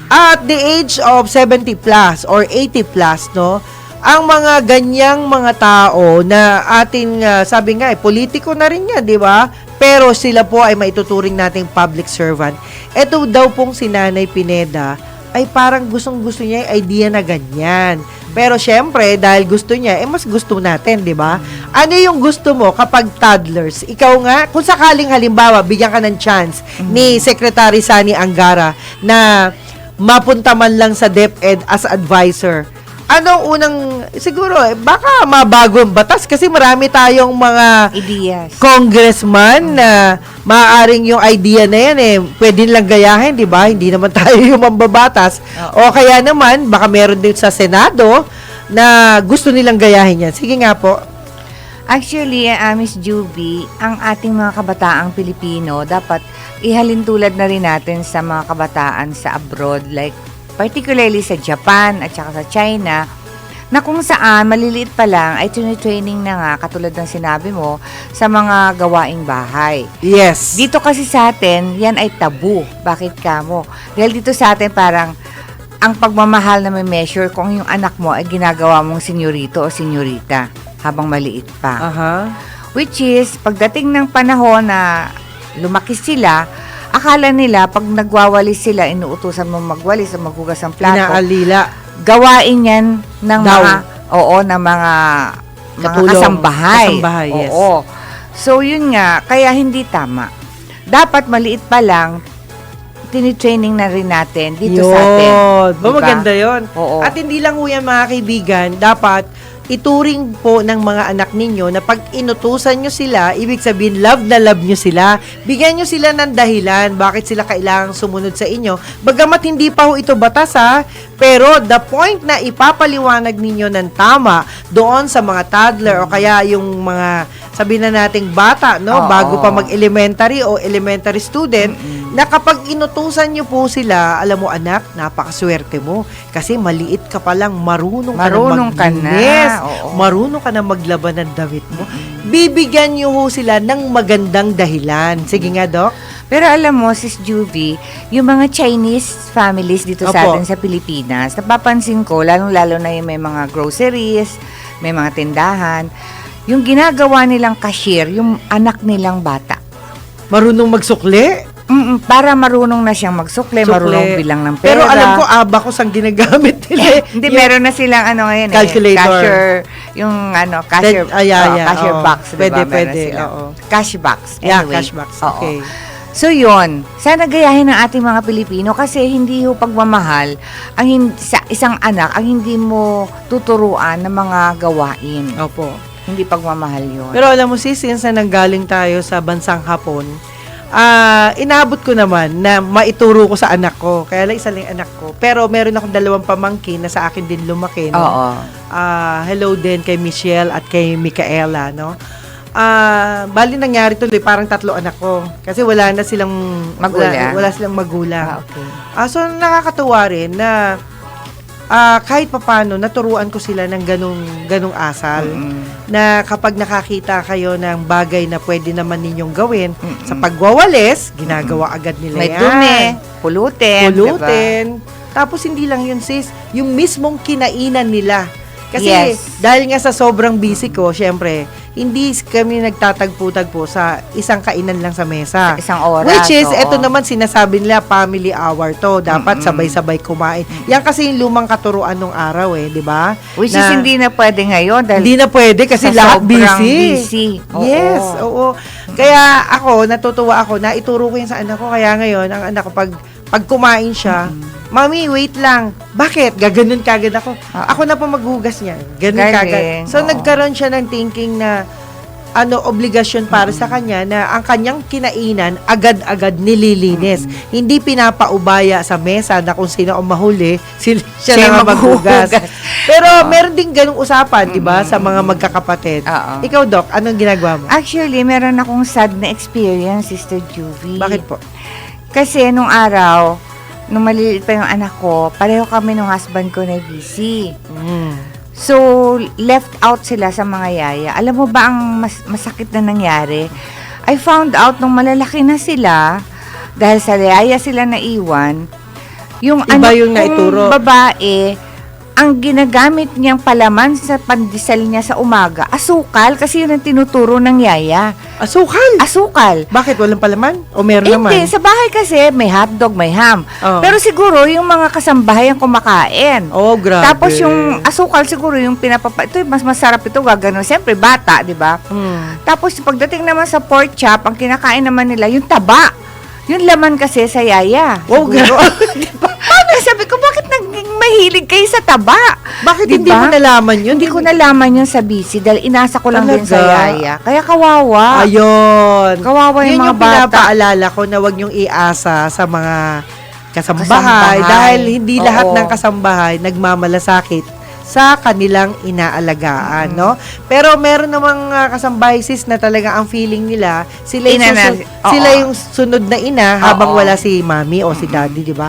at the age of 70 plus or 80 plus, no? Ang mga ganyang mga tao na ating, sabi nga, politiko na rin yan, di ba? Pero sila po ay maituturing nating public servant. Ito daw pong si Nanay Pineda ay parang gustong-gusto niya yung idea na ganyan. Pero syempre, dahil gusto niya, mas gusto natin, di ba? Ano yung gusto mo kapag toddlers? Ikaw nga, kung sakaling halimbawa, bigyan ka ng chance ni Secretary Sani Angara na mapunta man lang sa DepEd as advisor, anong unang, siguro, baka mabago ang batas kasi marami tayong mga Ideas. congressman na maaaring yung idea na yan pwede lang gayahin, di ba? Hindi naman tayo yung mambabatas. O kaya naman, baka meron din sa Senado na gusto nilang gayahin yan. Sige nga po. Actually, Miss Juby, ang ating mga kabataang Pilipino, dapat ihalin tulad na rin natin sa mga kabataan sa abroad, like particularly sa Japan at saka sa China, na kung saan maliliit pa lang ay training na nga, katulad ng sinabi mo, sa mga gawaing bahay. Yes. Dito kasi sa atin, yan ay tabu. Bakit kamo? Dahil dito sa atin parang ang pagmamahal na may measure kung yung anak mo ay ginagawa mong senyorito o senyorita habang maliit pa. Aha. Which is, pagdating ng panahon na lumaki sila, akala nila, pag nagwawalis sila, inuutusan mo magwalis o maghugas ng plato. Inaalila. Gawain yan ng Daw. ng mga Katulong. kasambahay. Kasambahay, yes. Oo. So, yun nga, kaya hindi tama. Dapat maliit pa lang, tinitraining na rin natin dito sa atin. Ba, maganda yun. Oo. At hindi lang ho yan, mga kaibigan, dapat ituring po ng mga anak ninyo na pag inutusan nyo sila, ibig sabihin, love na love nyo sila. Bigyan nyo sila ng dahilan bakit sila kailangang sumunod sa inyo. Bagamat hindi pa ho ito batas ha, pero the point na ipapaliwanag ninyo ng tama doon sa mga toddler o kaya yung mga sabihin na nating bata, no? Oo. Bago pa mag-elementary o elementary student, na kapag inutusan nyo po sila, alam mo anak, napakaswerte mo. Kasi maliit ka pa lang, marunong ka na maglinis, Oo. marunong ka na maglaban ng damit mo. Bibigyan nyo ho sila ng magandang dahilan. Sige nga, Doc. Pero alam mo, Sis Juvie, yung mga Chinese families dito sa Opo. atin sa Pilipinas, napapansin ko, lalong-lalo na yung may mga groceries, may mga tindahan, yung ginagawa nilang cashier, yung anak nilang bata. Marunong magsukli. Para marunong na siyang magsukle, marunong bilang ng pera. Pero alam ko, abacus ang ginagamit nila. Hindi, Yung meron na silang ngayon calculator. cashier, yung cashier, cashier oo. box, diba? Pwede, Meron pwede, sila. oo. Cash box. Yeah, Anyway, cash box. oo. Okay. So yun, sana gayahin ng ating mga Pilipino kasi hindi ho pagmamahal sa isang anak ang hindi mo tuturuan ng mga gawain. Opo. Hindi pagmamahal yun. Pero alam mo sis, since na nanggaling tayo sa bansang Hapon, inabot ko naman na maituro ko sa anak ko. Kaya lang isa lang yung anak ko. Pero meron akong 2 pamangkin na sa akin din lumaki. No? Oo. Hello din kay Michelle at kay Micaela. No? Bali nangyari tuloy, parang 3 anak ko. Kasi wala na silang Magulang? Wala silang magulang. Okay. So nakakatuwa rin na kahit papano naturuan ko sila ng ganong asal na kapag nakakita kayo ng bagay na pwede naman ninyong gawin sa pagwawalis, ginagawa agad nila May yan. dumi, pulutin. Pulutin. Tapos hindi lang yun sis, yung mismong kinainan nila. Kasi Yes. dahil nga sa sobrang busy ko, syempre, hindi kami nagtatagpo-tagpo sa isang kainan lang sa mesa. Isang oras. Which is, oo. eto naman sinasabi nila, family hour to. Dapat sabay-sabay kumain. Yan kasi yung lumang katuruan nung araw di ba? Which is hindi na pwede ngayon dahil Hindi na pwede kasi sa lahat sobrang busy. busy. Oo. Yes, oo. Kaya ako, natutuwa ako, na ituro ko yun sa anak ko. Kaya ngayon, ang anak ko, pag kumain siya, Mami, wait lang. Bakit? Gaganon kagad ako. Ako na po maghugas niyan. Ganun Galing. kagad. So, Oo. nagkaroon siya ng thinking na obligasyon para sa kanya na ang kanyang kinainan agad-agad nililinis. Hindi pinapaubaya sa mesa na kung sino ang mahuli, siya Siya na maghuhugas. maghugas. Pero meron din ganung usapan, 'di ba, sa mga magkakapatid. Oo. Ikaw, Doc, anong ginagawa mo? Actually, meron akong sad na experience, Sister Juvie. Bakit po? Kasi nung araw, nung maliliit pa yung anak ko, pareho kami nung husband ko na busy. Mm. So, left out sila sa mga yaya. Alam mo ba ang masakit na nangyari? I found out nung malalaki na sila, dahil sa yaya sila naiwan, yung Iba anak yung kong naituro. babae, ang ginagamit niyang palaman sa pandesal niya sa umaga, asukal, kasi yun ang tinuturo ng yaya. Asukal! Asukal. Bakit? Walang palaman? O meron naman? Hindi, sa bahay kasi may hotdog, may ham. Oo. Pero siguro yung mga kasambahay ang kumakain. Oh, grabe. Tapos yung asukal siguro yung ito mas masarap ito, gagano. Siyempre bata, 'di ba? Mm. Tapos pagdating naman sa pork chop, ang kinakain naman nila yung taba. Yung laman kasi sa yaya. Oh, Siguro. Diba? Sabi ko, bakit naging mahilig kayo sa taba? Bakit Diba? hindi mo nalaman yun? Hindi ko nalaman yun sa busy dahil inasa ko lang din sa Talaga? yaya. Kaya kawawa. Ayun. Kawawa yung Yun mga yung bata. pinapaalala ko na wag yung iasa sa mga kasambahay. Kasambahay. Dahil hindi lahat Oo. ng kasambahay nagmamalasakit sa kanilang inaalagaan, no? Pero meron namang kasambahay sis na talaga ang feeling nila, sila yung, Ina na. Oo. sila yung sunod na ina habang Oo. wala si mami o si daddy, di ba?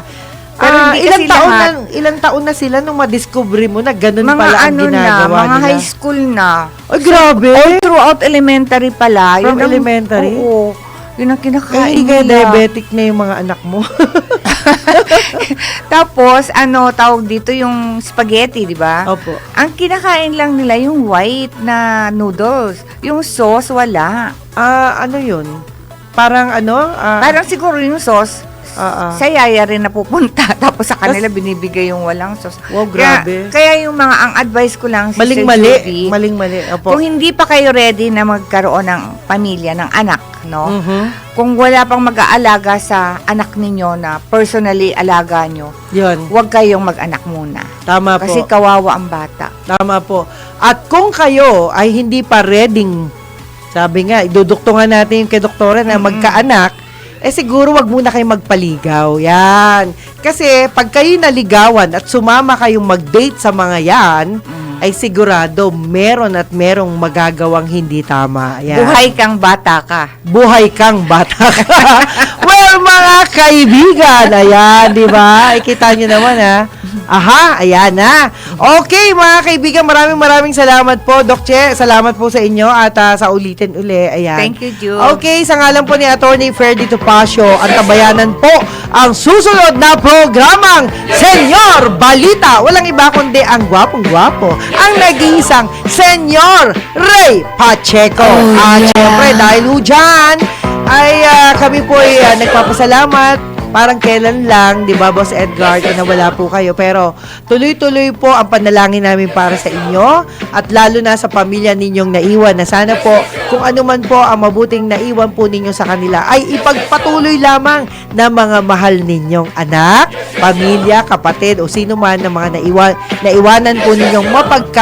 Pero hindi kasi lahat. Ilang taon na sila nung madiscovery mo na ganun Mga pala ang ano na, ginagawa mga nila. high school na. Ay, grabe! Throughout elementary pala. From Yun ang- elementary? Oo. Yun ang Kaya kinakain hindi kaya nila. diabetic na yung mga anak mo. Tapos, tawag dito yung spaghetti, di ba? Opo. Ang kinakain lang nila yung white na noodles. Yung sauce, wala. Ano yun? Parang ano? Parang siguro yung sauce, sa yaya rin napupunta. Tapos sa kanila binibigay yung walang sauce. Wow, grabe. Kaya yung mga, ang advice ko lang, Sister Maling-mali. Judy, Maling-mali. Opo. kung hindi pa kayo ready na magkaroon ng pamilya, ng anak, no? Mhm. Kung wala pang mag-aalaga sa anak ninyo na personally alaga nyo, Yun. huwag kayong mag-anak muna. Tama po. Kasi kawawa ang bata. Tama po. At kung kayo ay hindi pa ready, sabi nga, iduduktungan natin yung kay doktora na magkaanak, siguro wag muna kayong magpaligaw. Yan. Kasi pag kayo naligawan at sumama kayong mag-date sa mga yan, ay sigurado meron at merong magagawang hindi tama. Yan. Buhay kang bata ka. Buhay kang bata ka. Well, mga kaibigan, ayan, di ba? Ikita nyo naman, ha? Aha, ayan na. Okay, mga kaibigan, maraming salamat po, Doc Che. Salamat po sa inyo at sa ulitin uli. Ayan. Thank you, Jude. Okay, sa ngalan po ni Attorney Ferdy Topacio, ang tabayanan po ang susunod na programang Senyor Balita. Walang iba kundi ang gwapong-gwapo, ang nag-iisang Senyor Ray Pacheco. At syempre, dahil ho dyan, ay kami po ay nagpapasalamat. Parang kailan lang, di ba, Boss Edgar, na wala po kayo. Pero tuloy-tuloy po ang panalangin namin para sa inyo at lalo na sa pamilya ninyong naiwan na sana po kung ano man po ang mabuting naiwan po ninyo sa kanila ay ipagpatuloy lamang ng mga mahal ninyong anak, pamilya, kapatid o sino man ng mga naiwanan po ninyong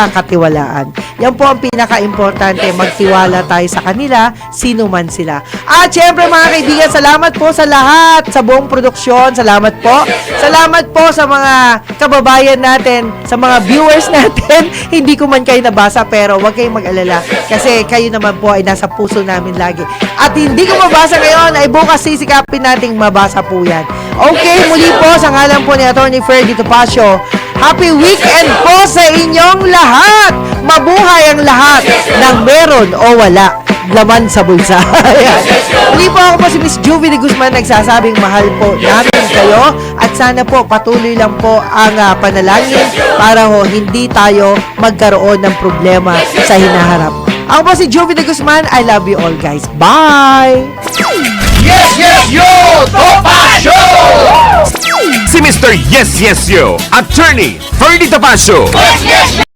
mapagkakatiwalaan. Yan po ang pinaka-importante, magtiwala tayo sa kanila, sino man sila. At syempre mga kaibigan, salamat po sa lahat, sa buong produksyon, salamat po. Salamat po sa mga kababayan natin, sa mga viewers natin. Hindi ko man kayo nabasa pero huwag kayong mag-alala kasi kayo naman po ay nasa puso namin lagi. At hindi ko mabasa ngayon ay bukas sisikapin nating mabasa po yan. Okay, muli po sa ngalan po ni Attorney Ferdy Topacio, happy weekend po sa inyong lahat! Mabuhay ang lahat ng meron o wala laman sa bulsa. Ayan. Muli po ako po si Miss Juvie de Guzman nagsasabing mahal po namin kayo at sana po patuloy lang po ang panalangin para ho hindi tayo magkaroon ng problema sa hinaharap. Ako po si Juvie de Guzman. I love you all guys. Bye! Yes, yes, yo! Topacio! Si Mr. Yes Yes Yo, Attorney Ferdy Topacio. Yes, yes,